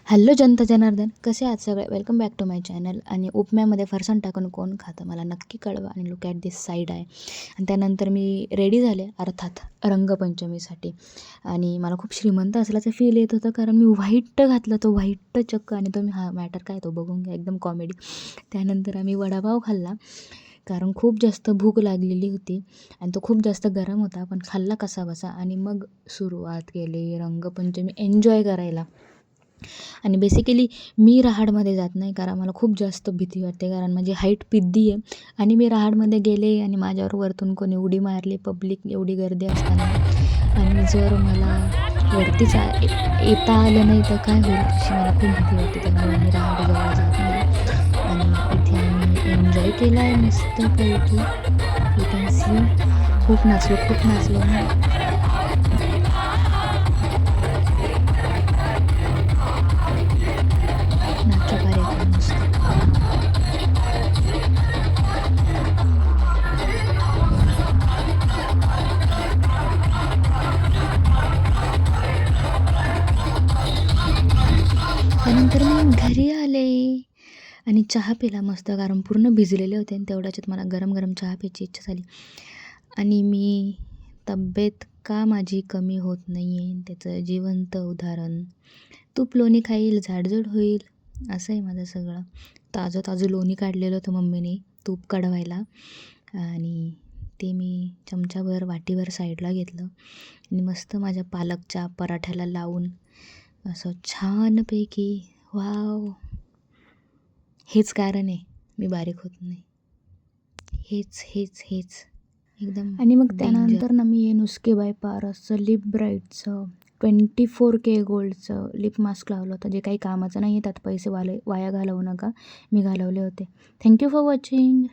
Hello जनता जनार्दन, कसे आहात सगळे? Welcome back to my channel. आणि उपम्यामध्ये फरसाण टाकून कोण खातं मला नक्की कळवा. आणि लुक ॲट दिस साईड आहे. आणि त्यानंतर मी रेडी झाले, अर्थात रंगपंचमीसाठी. आणि मला खूप श्रीमंत असल्याचं फील येत होतं, कारण मी व्हाईट घातलं, तो व्हाईट चक्क. आणि तुम्ही हा मॅटर काय तो बघून घ्या, एकदम कॉमेडी. त्यानंतर आम्ही वडापाव खाल्ला, कारण खूप जास्त भूक लागलेली होती आणि तो खूप जास्त गरम होता, पण खाल्ला कसाबसा. आणि मग सुरुवात केली रंगपंचमी एन्जॉय करायला. आणि बेसिकली मी रहाडमध्ये जात नाही, कारण मला खूप जास्त भीती वाटते, कारण माझी हाईट पिद्दी आहे. आणि मी रहाडमध्ये गेले आणि माझ्यावर वरतून कोणी उडी मारली, पब्लिक एवढी गर्दी असताना, आणि जर मला वरतीच येता आलं नाही तर काय होईल, अशी मला खूप भीती वाटते. त्यामुळे मी रहाडजवळ जात नाही. आणि इथे आम्ही एन्जॉय केला आहे मस्तपैकी. You can see. खूप नाचलो ना. नाचोबा एकदम मस्त. त्यानंतर मी घरी आले आणि चहा पिला मस्त, कारण पूर्ण भिजलेले होते आणि तेवढ्याच्यात मला गरम गरम चहा प्यायची इच्छा झाली. आणि मी तब्येत का माझी कमी होत नाही आहे त्याचं जिवंत उदाहरण. तूप लोणी खाईल झाडझूड होईल, असं आहे माझं सगळं. ताजं ताजं लोणी काढलेलं होतं मम्मीने तूप काढवायला, आणि ते मी चमचाभर वाटीभर साईडला घेतलं आणि मस्त माझ्या पालकच्या पराठ्याला लावून असं छानपैकी. वाव, हेच कारण आहे मी बारीक होत नाही. हेच एकदम. आणि मग त्यानंतर ना मी हे नुस्के बाय पारसचं लिप ब्राईटचं 24K गोल्डचं लिप मास्क लावलं होतं, जे काही कामाचं नाही आहे. त्यात पैसे वाया घालवू नका, मी घालवले होते. Thank you for watching.